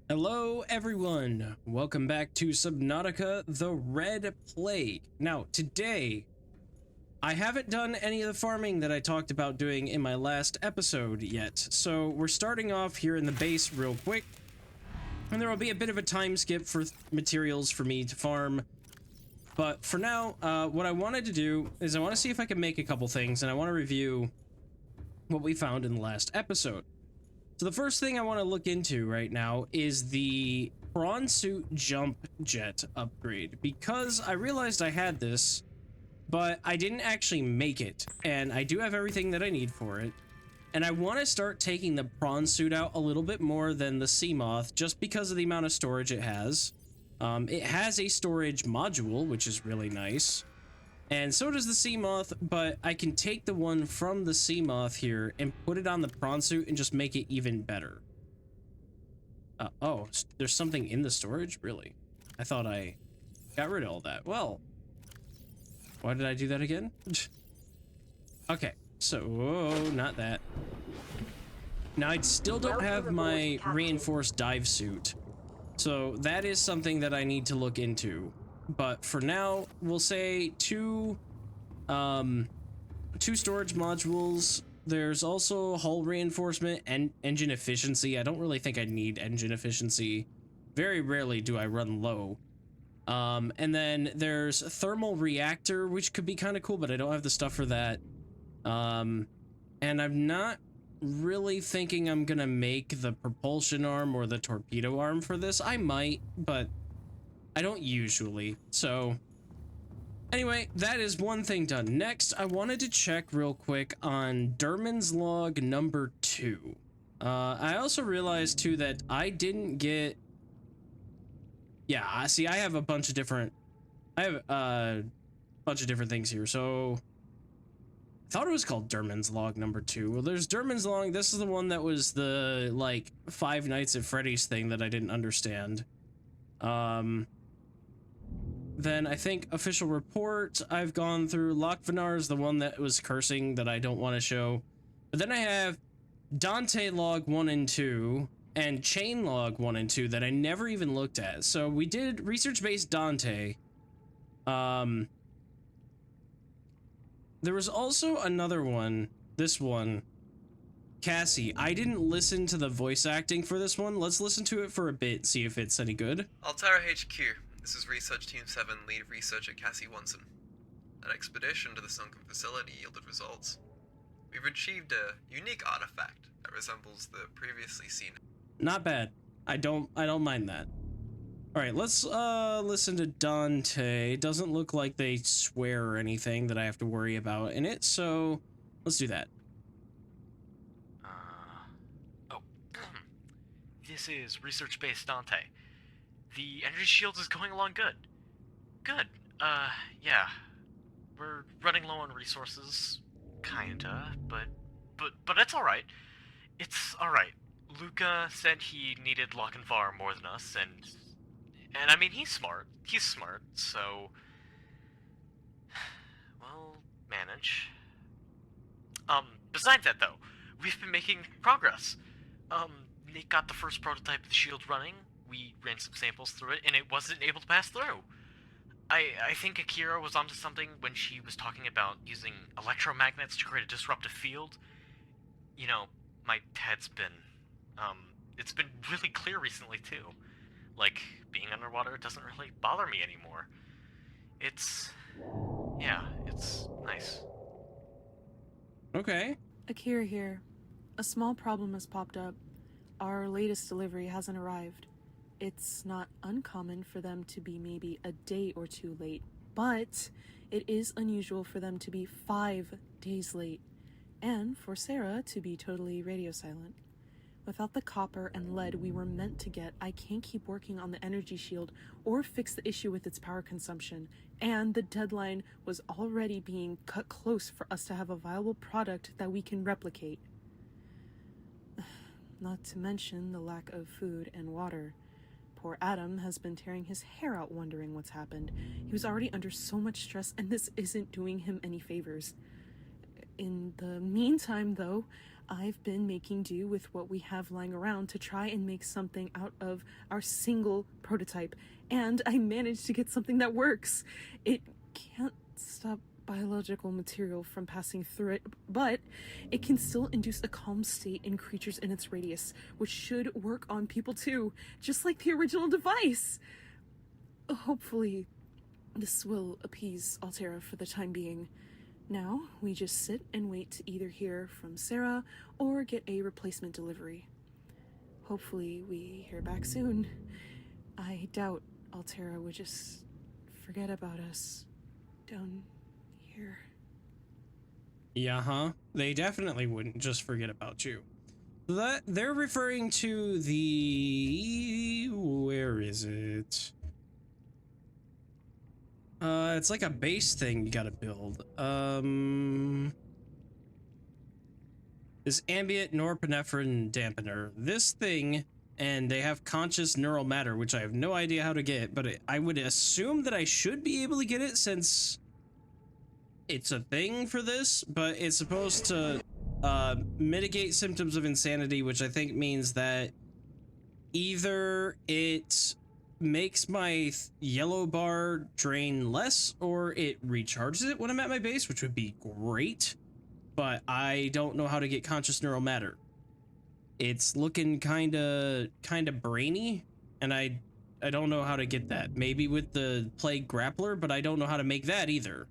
Hello everyone, welcome back to Subnautica, the Red Plague. Now today, I haven't done any of the farming that I talked about doing in my last episode yet, so we're starting off here in the base real quick, and there will be a bit of a time skip for materials for me to farm, but for now, what I wanted to do is I want to see if I can make a couple things, and I want to review what we found in the last episode. So the first thing I want to look into right now is the prawn suit jump jet upgrade, because I realized I had this, but I didn't actually make it, and I do have everything that I need for it. And I want to start taking the prawn suit out a little bit more than the sea moth, just because of the amount of storage it has. It has a storage module, which is really nice. And so does the sea moth, but I can take the one from the sea moth here and put it on the prawn suit and just make it even better. Oh, there's something in the storage? Really? I thought I got rid of all that. Well, why did I do that again? Okay, so, whoa, not that. Now, I still don't have my reinforced dive suit, so that is something that I need to look into. But for now, we'll say two storage modules. There's also hull reinforcement and engine efficiency. I don't really think I need engine efficiency. Very rarely do I run low. And then there's thermal reactor, which could be kind of cool, but I don't have the stuff for that. And I'm not really thinking I'm gonna make the propulsion arm or the torpedo arm for this. I might, but I don't usually. So anyway, that is one thing done. Next, I wanted to check real quick on Derman's log number 2. I also realized too that I didn't get... Yeah, see, I have a bunch of different... I have a bunch of different things here. So I thought it was called Derman's log number 2. Well, there's Derman's log. This is the one that was the, like, Five Nights at Freddy's thing that I didn't understand. Then I think official report, I've gone through. Lochvinar is the one that was cursing that I don't want to show. But then I have Dante log 1 and 2 and chain log 1 and 2 that I never even looked at. So we did research-based Dante. There was also another one, this one, Cassie. I didn't listen to the voice acting for this one. Let's listen to it for a bit, see if it's any good. Altera HQ. This is Research Team 7, lead researcher Cassie Wonson. An expedition to the sunken facility yielded results. We've retrieved a unique artifact that resembles the previously seen. Not bad. I don't mind that. All right, let's listen to Dante. Doesn't look like they swear or anything that I have to worry about in it, so let's do that. This is research-based Dante. The energy shield is going along good. Good. Yeah. We're running low on resources, kinda, but it's alright. It's alright. Luca said he needed Lochinvar more than us, and I mean, he's smart. He's smart, so we'll manage. Besides that, though, we've been making progress. Nick got the first prototype of the shield running. We ran some samples through it, and it wasn't able to pass through. I think Akira was onto something when she was talking about using electromagnets to create a disruptive field. You know, my head's been, it's been really clear recently, too. Like, being underwater doesn't really bother me anymore. Yeah, it's nice. Okay. Akira here. A small problem has popped up. Our latest delivery hasn't arrived. It's not uncommon for them to be maybe a day or two late, but it is unusual for them to be 5 days late, and for Sarah to be totally radio silent. Without the copper and lead we were meant to get, I can't keep working on the energy shield or fix the issue with its power consumption, and the deadline was already being cut close for us to have a viable product that we can replicate. Not to mention the lack of food and water. Poor Adam has been tearing his hair out wondering what's happened. He was already under so much stress, and this isn't doing him any favors. In the meantime, though, I've been making do with what we have lying around to try and make something out of our single prototype, and I managed to get something that works. It can't stop biological material from passing through it, but it can still induce a calm state in creatures in its radius, which should work on people too, just like the original device. Hopefully, this will appease Altera for the time being. Now, we just sit and wait to either hear from Sarah or get a replacement delivery. Hopefully, we hear back soon. I doubt Altera would just forget about us down here. Yeah, huh? They definitely wouldn't just forget about you. That they're referring to the... where is it? It's like a base thing you gotta build. This ambient norepinephrine dampener. This thing, and they have conscious neural matter, which I have no idea how to get, but I would assume that I should be able to get it since it's a thing for this, but it's supposed to mitigate symptoms of insanity, which I think means that either it makes my yellow bar drain less or it recharges it when I'm at my base, which would be great, but I don't know how to get conscious neural matter. It's looking kind of brainy, and I don't know how to get that. Maybe with the plague grappler, but I don't know how to make that either.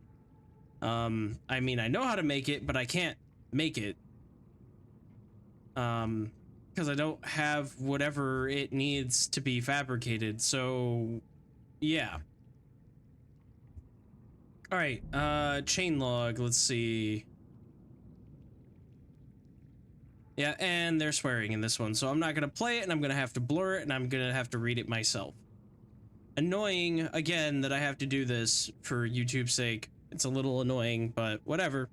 I mean, I know how to make it, but I can't make it. Because I don't have whatever it needs to be fabricated, so yeah. All right, chain log, let's see. Yeah, and they're swearing in this one, so I'm not gonna play it, and I'm gonna have to blur it, and I'm gonna have to read it myself. Annoying, again, that I have to do this for YouTube's sake. It's a little annoying, but whatever.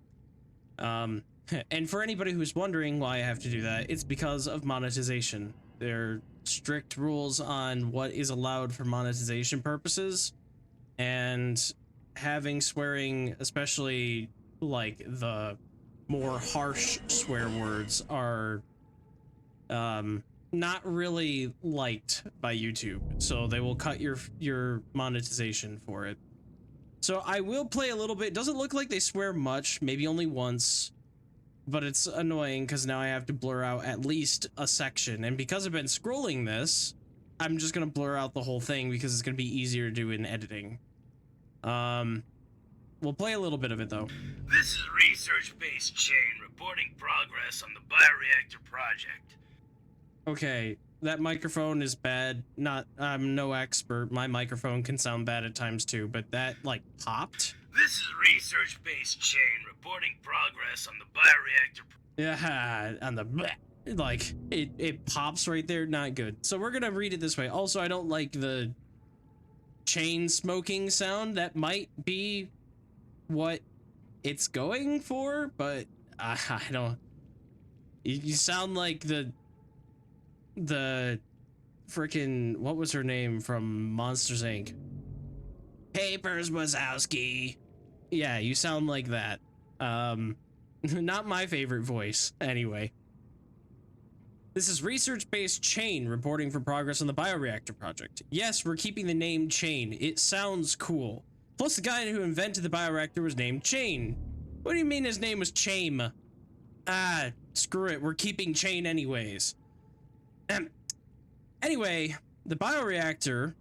And for anybody who's wondering why I have to do that, it's because of monetization. There are strict rules on what is allowed for monetization purposes, and having swearing, especially like the more harsh swear words, are not really liked by YouTube, so they will cut your monetization for it. So I will play a little bit. It doesn't look like they swear much, maybe only once. But it's annoying because now I have to blur out at least a section. And because I've been scrolling this, I'm just going to blur out the whole thing because it's going to be easier to do in editing. We'll play a little bit of it, though. This is research-based chain reporting progress on the bioreactor project. Okay, that microphone is bad. I'm no expert. My microphone can sound bad at times, too. But that, like, popped? This is research-based chain reporting progress on the bioreactor. Yeah, on the like it pops right there. Not good. So we're gonna read it this way. Also, I don't like the chain smoking sound. That might be what it's going for, but I don't. You sound like the freaking, what was her name from Monsters Inc? Papers Wazowski. Yeah, you sound like that. Not my favorite voice, anyway. This is research-based Chain reporting for progress on the bioreactor project. Yes, we're keeping the name Chain. It sounds cool. Plus, the guy who invented the bioreactor was named Chain. What do you mean his name was Chain? Ah, screw it. We're keeping Chain anyways. Anyway, the bioreactor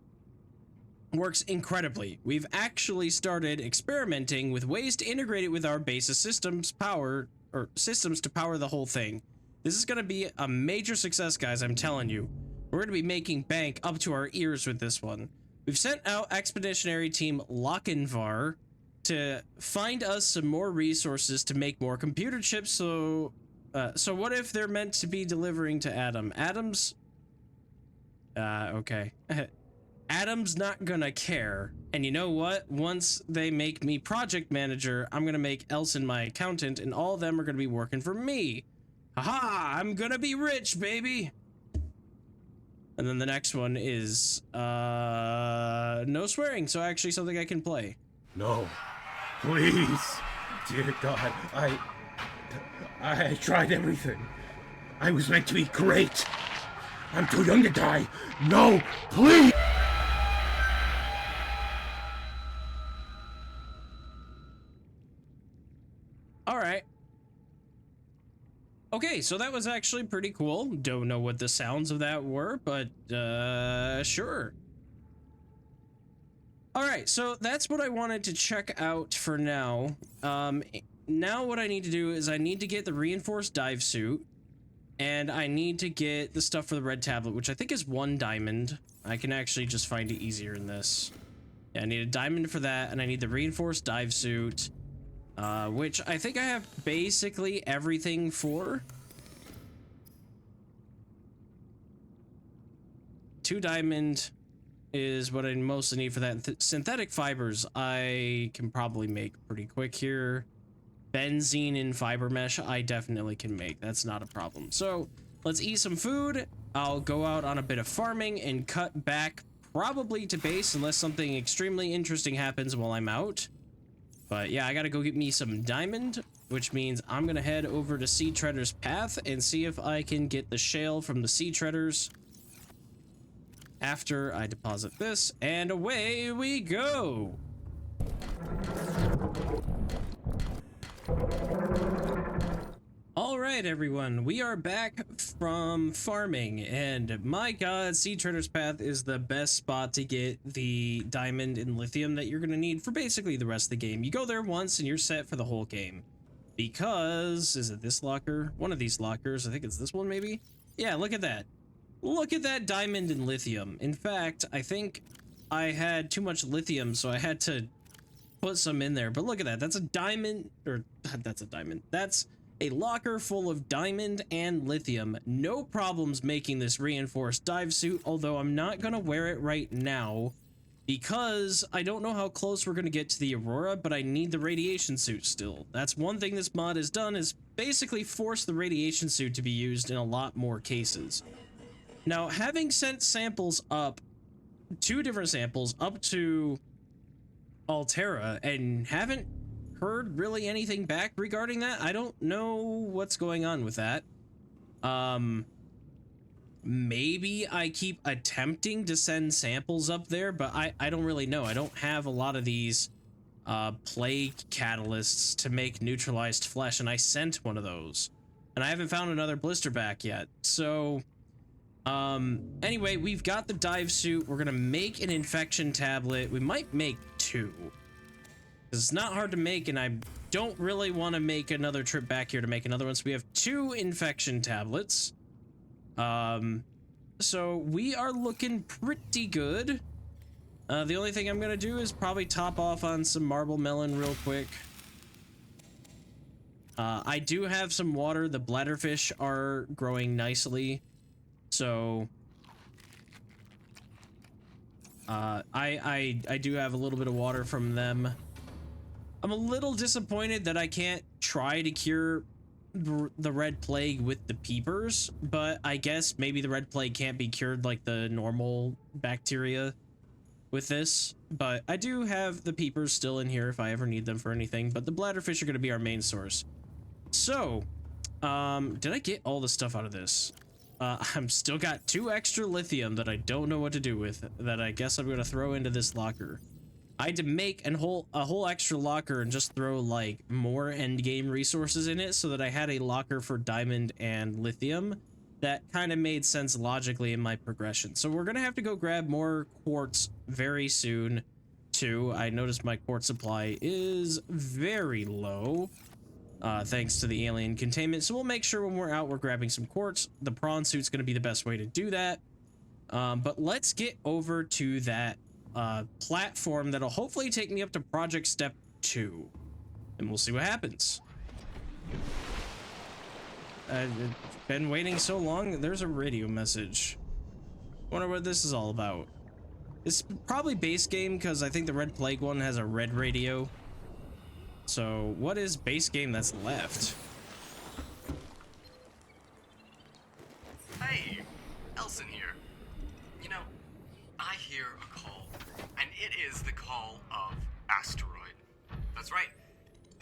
works incredibly. We've actually started experimenting with ways to integrate it with our base's systems to power the whole thing. This is going to be a major success, guys, I'm telling you. We're going to be making bank up to our ears with this one. We've sent out Expeditionary Team Lochinvar to find us some more resources to make more computer chips, so what if they're meant to be delivering to Adam? Adam's... okay. Adam's not gonna care. And you know what? Once they make me project manager, I'm gonna make Elson my accountant, and all of them are gonna be working for me. Haha! I'm gonna be rich, baby! And then the next one is, no swearing, so actually something I can play. No. Please. Dear God, I tried everything. I was meant to be great. I'm too young to die. No, please! All right. Okay, so that was actually pretty cool. Don't know what the sounds of that were, but sure. All right, so that's what I wanted to check out for now. Now what I need to do is I need to get the reinforced dive suit, and I need to get the stuff for the red tablet, which I think is 1 diamond. I can actually just find it easier in this. Yeah, I need a diamond for that, and I need the reinforced dive suit. Which I think I have basically everything for. 2 diamond is what I mostly need for that. Synthetic fibers I can probably make pretty quick here. Benzene and fiber mesh I definitely can make. That's not a problem. So let's eat some food. I'll go out on a bit of farming and cut back probably to base unless something extremely interesting happens while I'm out. But yeah, I gotta go get me some diamond, which means I'm gonna head over to Sea Treader's Path and see if I can get the shale from the Sea Treaders after I deposit this, and away we go. All right, everyone, we are back from farming, and my god, Sea Treader's Path is the best spot to get the diamond and lithium that you're gonna need for basically the rest of the game. You go there once and you're set for the whole game. Because, is it this locker? One of these lockers, I think it's this one maybe? Yeah, look at that. Look at that diamond and lithium. In fact, I think I had too much lithium, so I had to put some in there. But look at that, that's a diamond, or that's a diamond. That's a locker full of diamond and lithium. No problems making this reinforced dive suit, although I'm not gonna wear it right now because I don't know how close we're gonna get to the Aurora, but I need the radiation suit still. That's one thing this mod has done, is basically force the radiation suit to be used in a lot more cases. Now, having sent samples up, 2 different samples up to Altera, and haven't heard really anything back regarding that. I don't know what's going on with that. Maybe I keep attempting to send samples up there, but I don't really know. I don't have a lot of these plague catalysts to make neutralized flesh, and I sent one of those, and I haven't found another blister back yet. So anyway, we've got the dive suit. We're gonna make an infection tablet. We might make 2. It's not hard to make, and I don't really want to make another trip back here to make another one. So we have 2 infection tablets. So we are looking pretty good. The only thing I'm gonna do is probably top off on some marble melon real quick. I do have some water. The bladderfish are growing nicely. So I do have a little bit of water from them. I'm a little disappointed that I can't try to cure the red plague with the peepers, but I guess maybe the red plague can't be cured like the normal bacteria with this. But I do have the peepers still in here if I ever need them for anything, but the bladderfish are going to be our main source. So, did I get all the stuff out of this? I'm still got 2 extra lithium that I don't know what to do with, that I guess I'm going to throw into this locker. I had to make a whole extra locker and just throw like more end game resources in it so that I had a locker for diamond and lithium. That kind of made sense logically in my progression. So we're gonna have to go grab more quartz very soon too. I noticed my quartz supply is very low thanks to the alien containment. So we'll make sure when we're out we're grabbing some quartz. The prawn suit's gonna be the best way to do that. But let's get over to that platform that'll hopefully take me up to project step 2, and we'll see what happens. I've been waiting so long. There's a radio message. Wonder what this is all about. It's probably base game because I think the red plague one has a red radio. So what is base game that's left? Hey, Elson here. You know, I hear a call, and it is the call of Asteroid. That's right.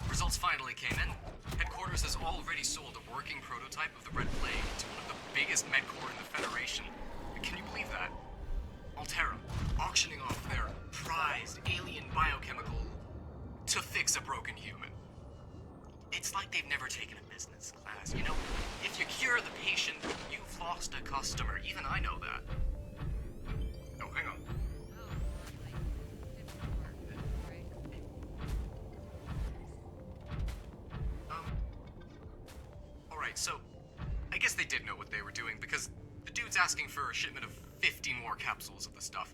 Results finally came in. Headquarters Headquarters has already sold a working prototype of the Red Plague to one of the biggest medcorps in the Federation. Can you believe that? Altera, auctioning off their prized alien biochemical to fix a broken human. It's like they've never taken a business class. You know, if you cure the patient, you've lost a customer. Even I know that. Oh, hang on. Alright, so I guess they did know what they were doing because the dude's asking for a shipment of 50 more capsules of the stuff.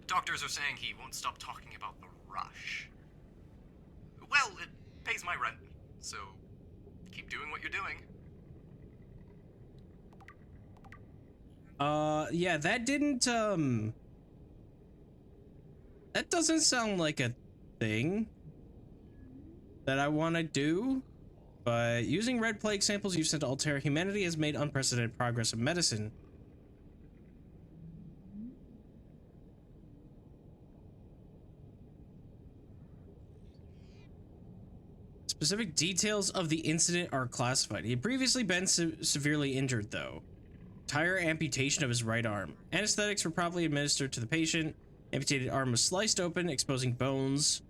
Doctors are saying he won't stop talking about the rush. Well, it pays my rent, so keep doing what you're doing. Yeah, that didn't, that doesn't sound like a thing that I want to do. But using Red Plague samples you've sent to Altair, humanity has made unprecedented progress in medicine. Specific details of the incident are classified. He had previously been severely injured, though. Entire amputation of his right arm. Anesthetics were properly administered to the patient. Amputated arm was sliced open, exposing bones.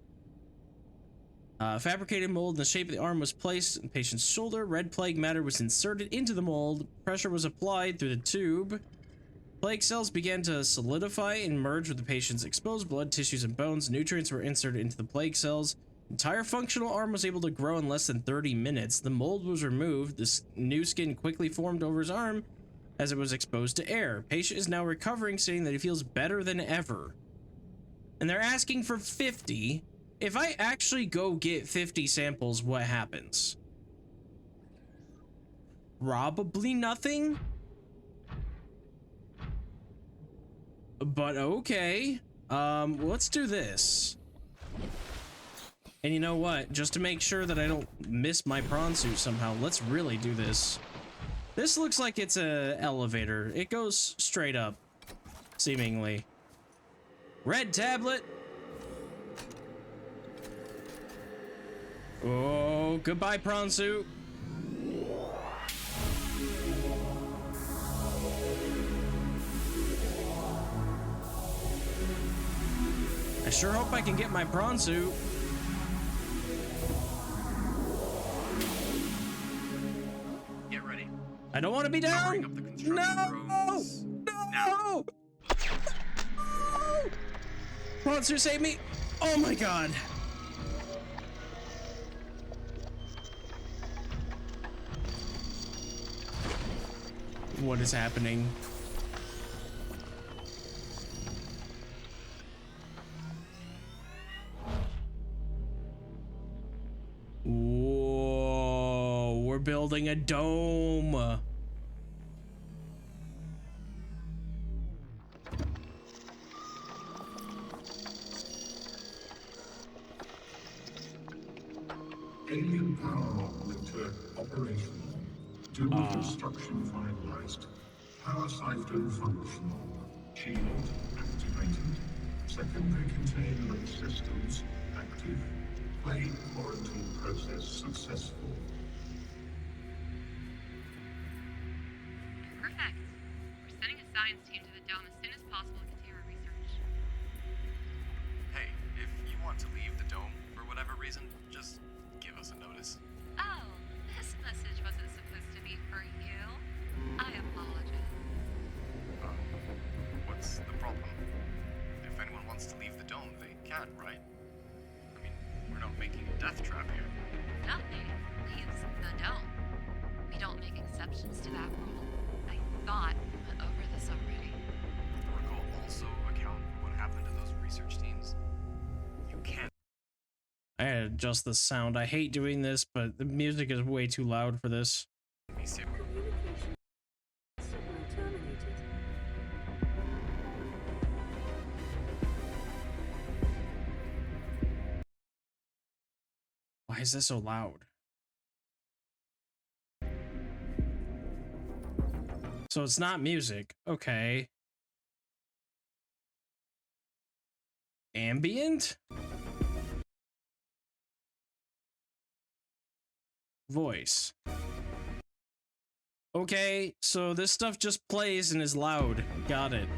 Fabricated mold in the shape of the arm was placed in the patient's shoulder. Red plague matter was inserted into the mold. Pressure was applied through the tube. Plague cells began to solidify and merge with the patient's exposed blood, tissues, and bones. Nutrients were inserted into the plague cells. Entire functional arm was able to grow in less than 30 minutes. The mold was removed. This new skin quickly formed over his arm as it was exposed to air. Patient is now recovering, saying that he feels better than ever. And they're asking for 50. If I actually go get 50 samples, what happens? Probably nothing. But okay. Let's do this. And you know what? Just to make sure that I don't miss my prawn suit somehow, let's really do this. This looks like it's a elevator. It goes straight up, seemingly. Red tablet. Oh, goodbye, prawn suit. I sure hope I can get my prawn suit. Get ready. I don't want to be down. Up the construction No! drones. No! Prawn suit, save me! Oh my god! What is happening? Whoa, we're building a dome. Alien power augmenter operational. Dual construction finalized. Power siphon functional. Shield activated. Secondary containment systems active. Plague quarantine process successful. Perfect. We're sending a science team to the dome as soon as possible to continue our research. Hey, if you want to leave the dome for whatever reason, just give us a notice. Oh, this message wasn't supposed to be for you. I apologize. What's the problem? If anyone wants to leave the dome, they can, right? I mean, we're not making a death trap here. Nothing leaves the dome. We don't make exceptions to that rule. I thought we went over this already. The protocol also account for what happened to those research teams. You can't. I had to adjust the sound. I hate doing this, but the music is way too loud for this. be serious. Why is this so loud? So it's not music. Okay. Ambient? voice. Okay, so this stuff just plays and is loud. Got it.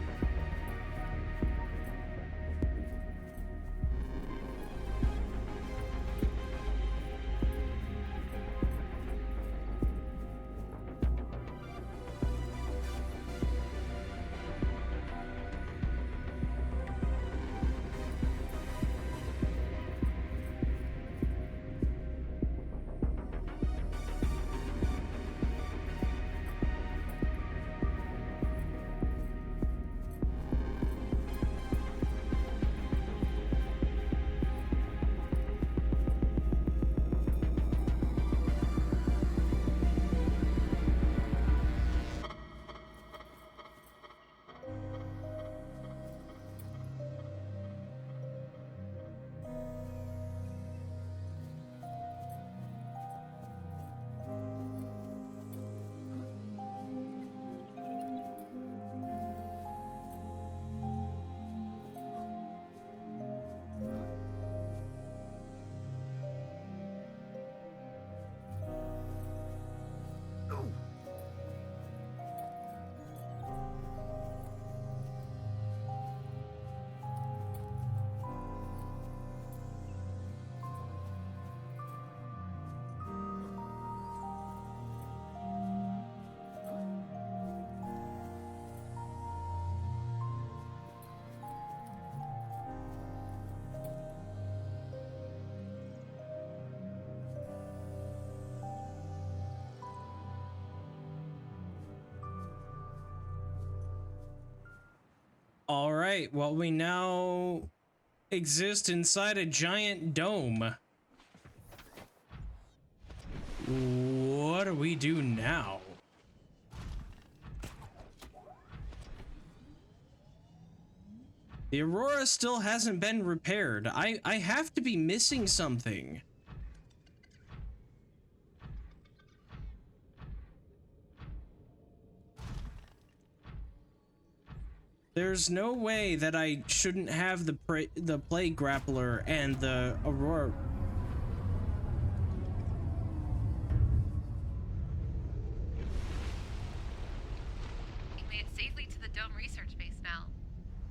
All right, well, we now exist inside a giant dome. What do we do now? The Aurora still hasn't been repaired. I have to be missing something. There's no way that I shouldn't have the plague grappler and the Aurora. You made it safely to the Dome research base now.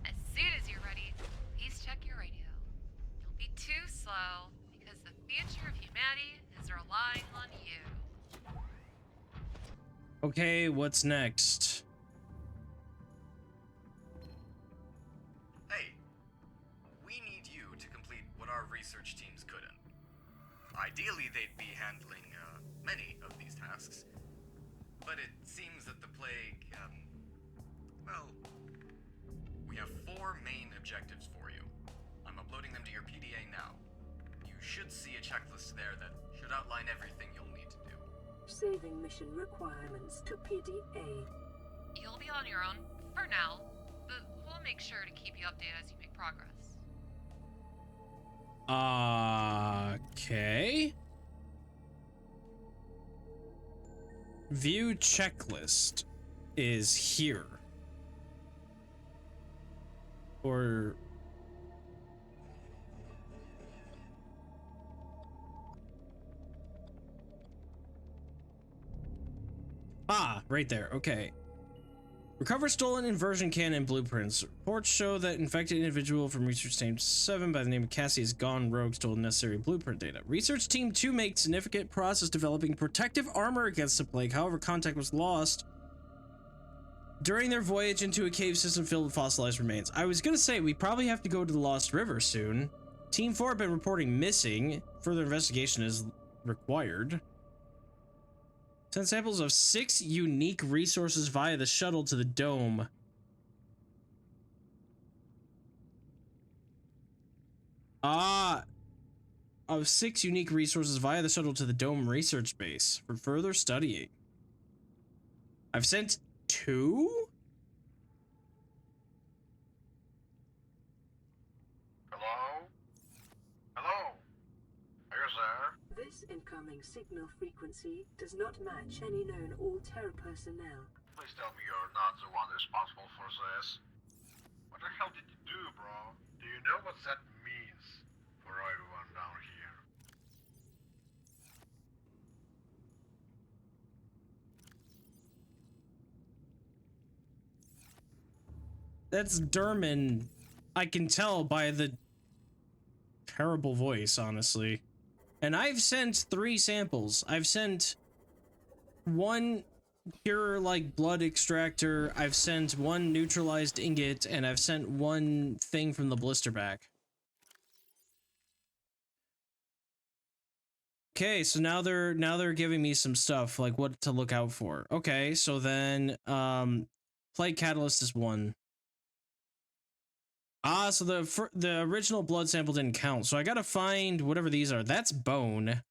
As soon as you're ready, please check your radio. Don't be too slow, because the future of humanity is relying on you. Okay, what's next? Hey, we need you to complete what our research teams couldn't. Ideally, they'd be handling many of these tasks, but it seems that the plague, well, we have 4 main objectives for you. I'm uploading them to your PDA now. You should see a checklist there that should outline everything you'll need to do. Saving mission requirements to PDA. You'll be on your own for now, but we'll make sure to keep you updated as you make progress. Okay. View checklist is here. Or right there. Okay. Recover stolen inversion cannon blueprints. Reports show that infected individual from research team 7 by the name of Cassie has gone rogue, stolen necessary blueprint data. Research team 2 made significant progress developing protective armor against the plague. However, contact was lost during their voyage into a cave system filled with fossilized remains. I was gonna say we probably have to go to the Lost River soon. Team 4 have been reporting missing. Further investigation is required. Send samples of 6 unique resources via the shuttle to the dome. Of 6 unique resources via the shuttle to the dome research base for further studying. I've sent 2? Hello? Hello? Are you there? This incoming signal frequency does not match any known All-Terra personnel. Please tell me you're not the one responsible for this. What the hell did you do, bro? Do you know what that means for everyone down here? That's Derman. I can tell by the terrible voice, honestly. And I've sent 3 samples. I've sent 1 pure, like, blood extractor, I've sent 1 neutralized ingot, and I've sent 1 thing from the blister pack. Okay, so now they're giving me some stuff, like what to look out for. Okay, so then, plague catalyst is 1. Ah, so the original blood sample didn't count, so I gotta find whatever these are. That's bone.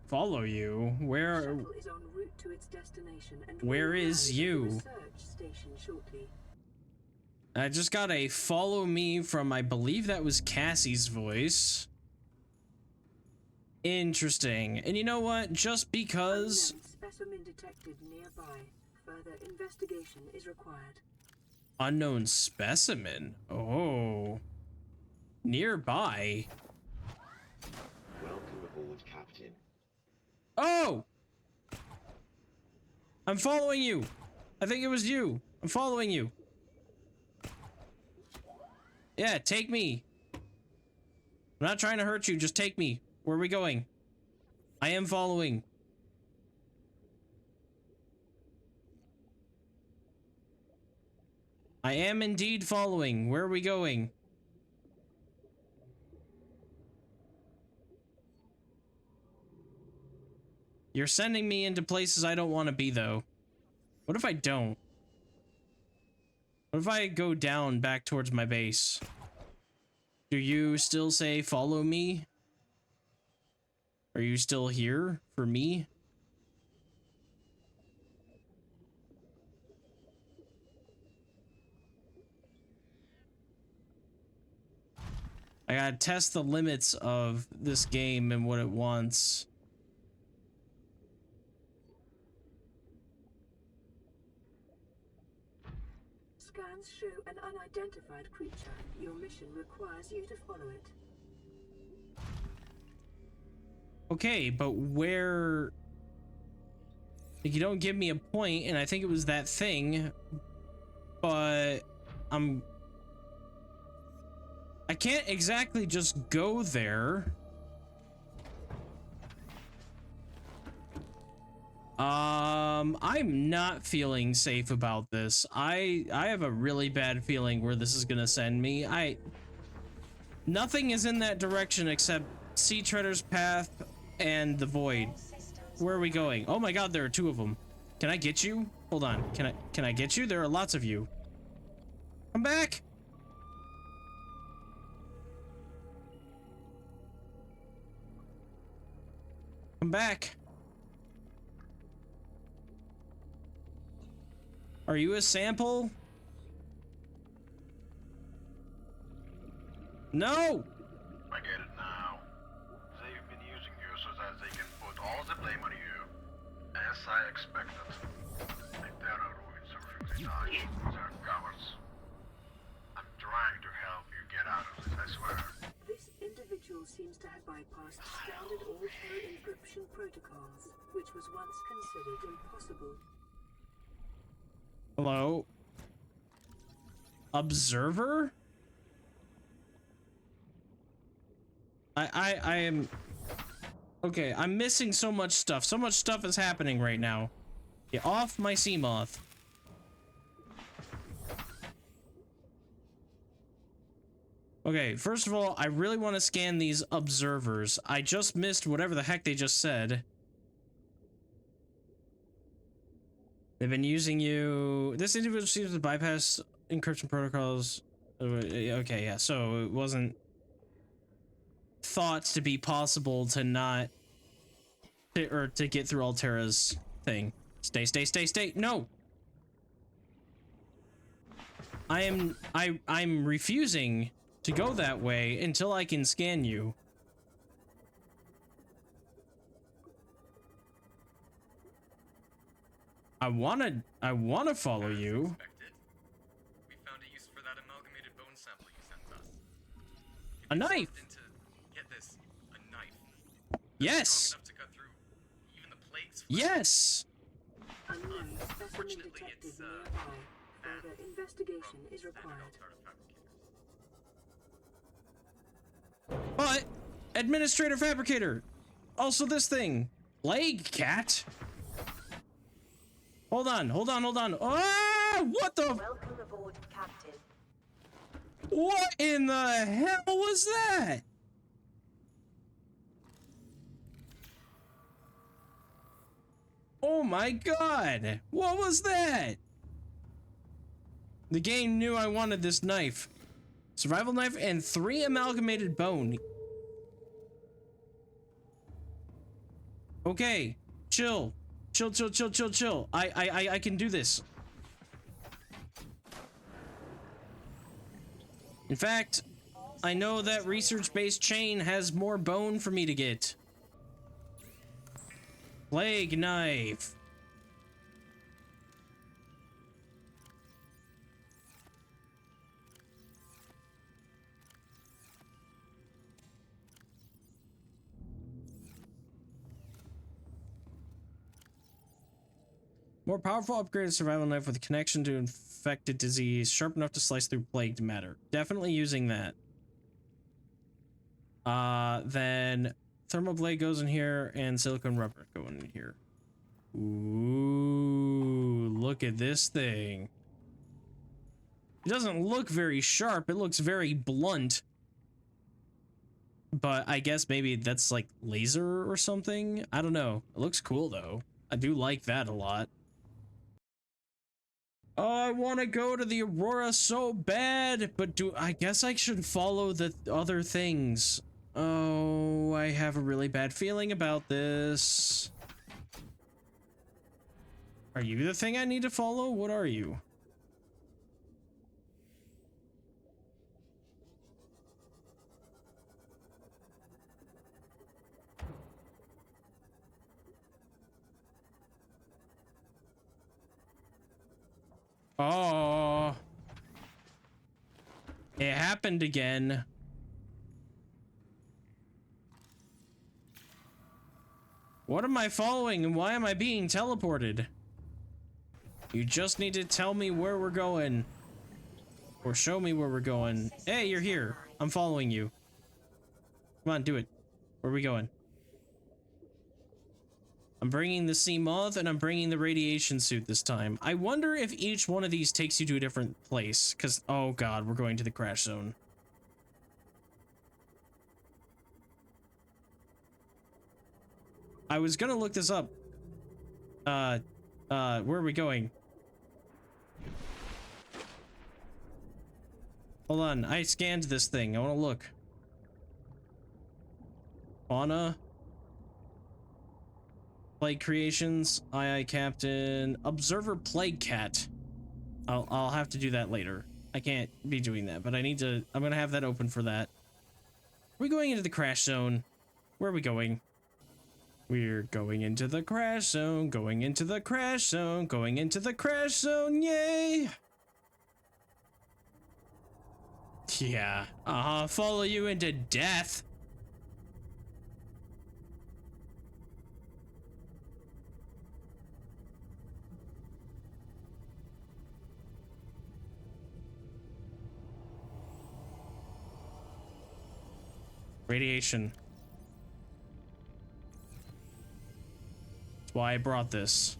Follow you? Where? Shuttle is en route to its destination and Where will is arrive at the you? research station shortly. I just got a follow me from, I believe that was Cassie's voice. Interesting. And you know what? Just because... Unknown specimen detected nearby. Further investigation is required. Unknown specimen? Oh. Nearby? Welcome aboard, Captain. Oh! I'm following you! I think it was you. I'm following you. Yeah, take me. I'm not trying to hurt you, just take me. Where are we going? I am following. I am indeed following. Where are we going? You're sending me into places I don't want to be, though. What if I don't? What if I go down back towards my base? Do you still say follow me? Are you still here for me? I gotta test the limits of this game and what it wants. Scans show an unidentified creature. Your mission requires you to follow it. Okay, but where... Like, you don't give me a point, and I think it was that thing, but I can't exactly just go there. I'm not feeling safe about this. I have a really bad feeling where this is gonna send me. Nothing is in that direction except Sea Treader's Path and the Void. Where are we going? Oh my god, there are 2 of them. Can I get you? Hold on. Can I get you? There are lots of you. Come back. Come back. Are you a sample? No! I get it now. They've been using you so that they can put all the blame on you. As I expected. The terror ruins everything they touch. They're cowards. I'm trying to help you get out of this, I swear. This individual seems to have bypassed standard all-terror encryption protocols, which was once considered impossible. Hello? Observer? I am... Okay, I'm missing so much stuff. So much stuff is happening right now. Get off my Seamoth. Okay, first of all, I really want to scan these observers. I just missed whatever the heck they just said. They've been using you... This individual seems to bypass encryption protocols. Okay, yeah, so it wasn't thought to be possible to not... Or to get through Altera's thing. Stay, stay, stay, stay! No! I'm refusing to go that way until I can scan you. I wanna follow you. We found a use for that amalgamated bone sample you sent us. A knife. Get this, a knife. Yes. Strong enough to cut through Yes! Unknown specimen Unfortunately, detected it's nearby. Further investigation is required. But, Administrator Fabricator! Also this thing! Plague Cat? Hold on. Ah! What the? Welcome aboard, Captain. What in the hell was that? Oh my god! What was that? The game knew I wanted this knife. Survival knife and 3 amalgamated bone. Okay, chill. Chill. I can do this. In fact, I know that research-based chain has more bone for me to get. Plague knife. More powerful upgraded survival knife with a connection to infected disease, sharp enough to slice through plagued matter. Definitely using that. Then thermal blade goes in here and silicone rubber go in here. Ooh, look at this thing. It doesn't look very sharp, it looks very blunt. But I guess maybe that's like laser or something? I don't know. It looks cool though. I do like that a lot. Oh, I want to go to the Aurora so bad, but I guess I should follow the other things. Oh, I have a really bad feeling about this. Are you the thing I need to follow? What are you? Oh, it happened again. What am I following and why am I being teleported? You just need to tell me where we're going. Or show me where we're going. Hey, you're here. I'm following you. Come on, do it. Where are we going? I'm bringing the sea moth and I'm bringing the radiation suit this time. I wonder if each one of these takes you to a different place. Because, oh god, we're going to the crash zone. I was gonna look this up. Where are we going? Hold on, I scanned this thing. I want to look. Fauna. Plague creations. Aye, Captain. Observer Plague Cat. I'll have to do that later. I can't be doing that, but I need to. I'm gonna have that open for that. Are we going into the crash zone? Where are we going? We're going into the crash zone. Going into the crash zone. Going into the crash zone. Yay! Yeah. Follow you into death. Radiation. That's why I brought this.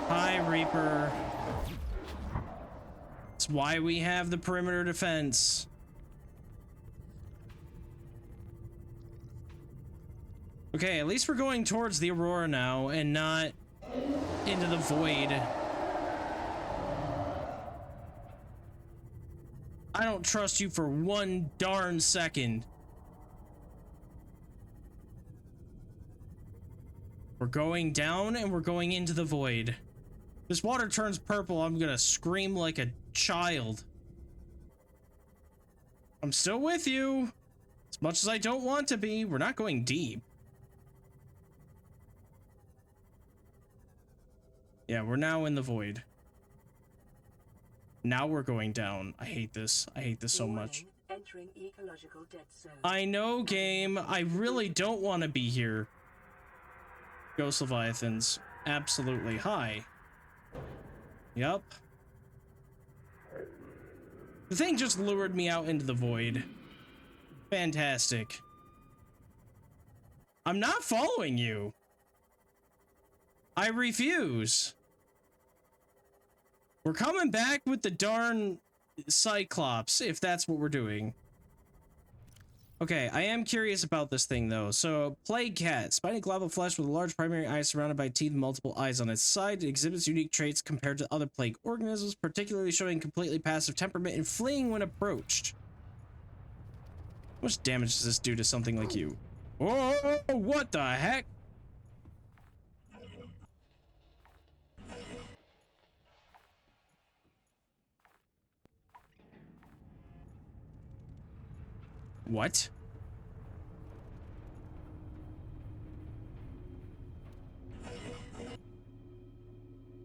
Hi, Reaper. That's why we have the perimeter defense. Okay, at least we're going towards the Aurora now and not into the void. I don't trust you for one darn second. We're going down and we're going into the void. This water turns purple, I'm gonna scream like a child. I'm still with you. As much as I don't want to be, we're not going deep. Yeah, we're now in the void. Now we're going down. I hate this. I hate this so much. Warning, entering ecological dead zone. I know, game. I really don't want to be here. Ghost Leviathans. Absolutely. Hi. Yup. The thing just lured me out into the void. Fantastic. I'm not following you. I refuse. We're coming back with the darn Cyclops, if that's what we're doing. Okay, I am curious about this thing, though. So, plague cat. Spiny global flesh with a large primary eye surrounded by teeth and multiple eyes on its side. It exhibits unique traits compared to other plague organisms, particularly showing completely passive temperament and fleeing when approached. How much damage does this do to something like you? Oh, what the heck? What?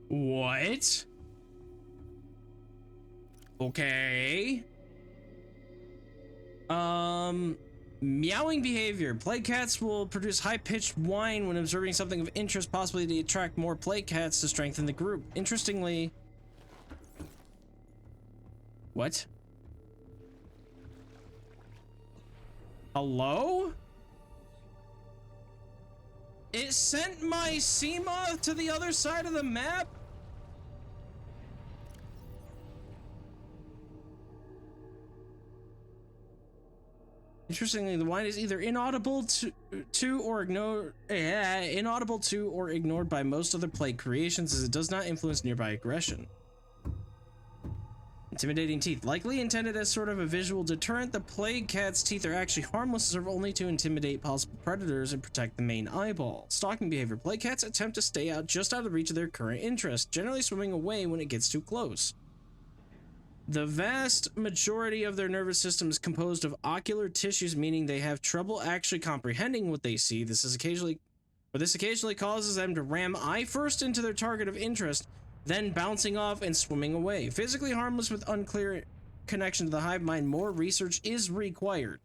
What? Okay. Meowing behavior. Plague cats will produce high-pitched whine when observing something of interest, possibly to attract more plague cats to strengthen the group. Interestingly... What? Hello? It sent my Seamoth to the other side of the map? Interestingly, the whine is either inaudible to or ignored by most other plague creations, as it does not influence nearby aggression. Intimidating teeth. Likely intended as sort of a visual deterrent, the plague cat's teeth are actually harmless and serve only to intimidate possible predators and protect the main eyeball. Stalking behavior. Plague cats attempt to stay just out of reach of their current interest, generally swimming away when it gets too close. The vast majority of their nervous system is composed of ocular tissues, meaning they have trouble actually comprehending what they see. This occasionally causes them to ram eye first into their target of interest, then bouncing off and swimming away. Physically harmless with unclear connection to the hive mind, more research is required.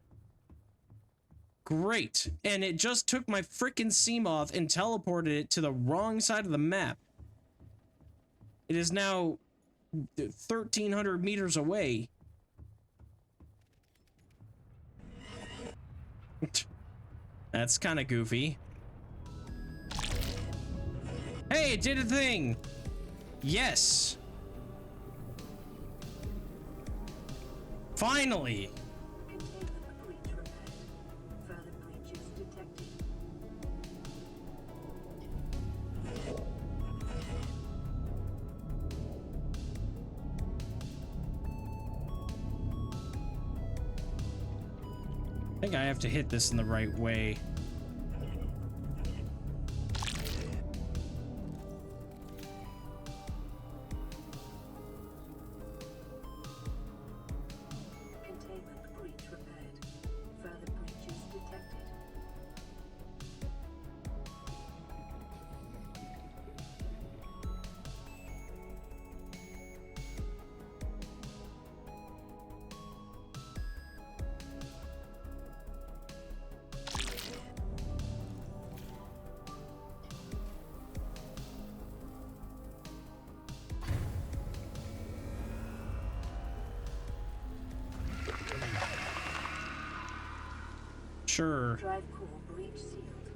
Great. And it just took my frickin' Seamoth and teleported it to the wrong side of the map. It is now 1,300 meters away. That's kind of goofy. Hey, it did a thing! Yes! Finally! I think I have to hit this in the right way. Containment breach repaired. Further breaches detected. Sure. Drive core breach sealed.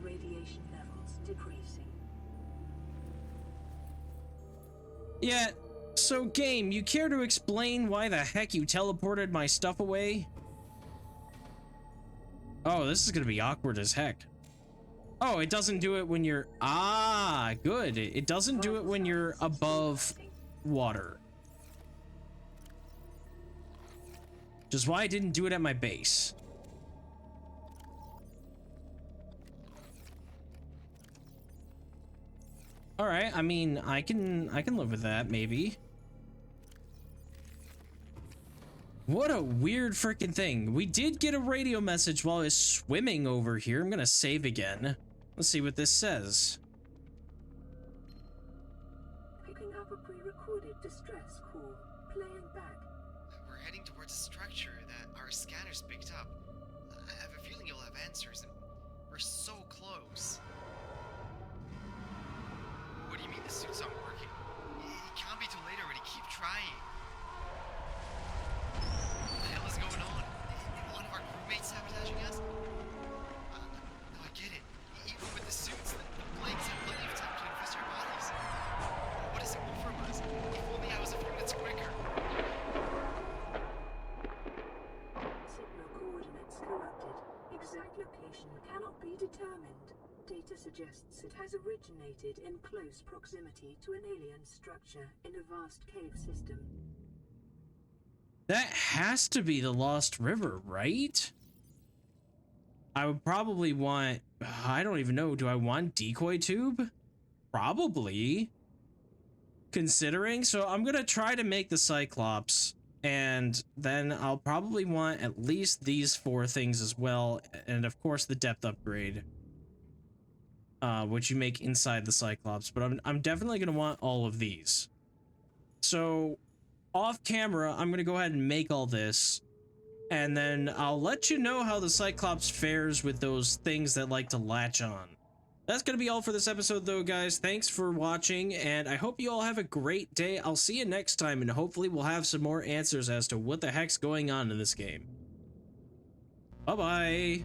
Radiation levels decreasing. Yeah, so game, you care to explain why the heck you teleported my stuff away? Oh, this is gonna be awkward as heck. Oh, it doesn't do it when you're... Ah, good. It doesn't do it when you're above water. Which is why I didn't do it at my base. All right, I mean, I can live with that, maybe. What a weird freaking thing. We did get a radio message while I was swimming over here. I'm gonna save again. Let's see what this says. Picking up a pre-recorded distress call. Playing back. We're heading towards a structure that our exact location cannot be determined. Data suggests it has originated in close proximity to an alien structure in a vast cave system. That has to be the Lost River, right? I would probably want, I don't even know, do I want decoy tube? Probably. Considering, so I'm gonna try to make the Cyclops, and then I'll probably want at least these 4 things as well, and of course the depth upgrade, which you make inside the Cyclops, but I'm definitely gonna want all of these. So off camera, I'm gonna go ahead and make all this, and then I'll let you know how the Cyclops fares with those things that like to latch on. That's gonna be all for this episode though, guys. Thanks for watching, and I hope you all have a great day. I'll see you next time, and hopefully we'll have some more answers as to what the heck's going on in this game. Bye-bye.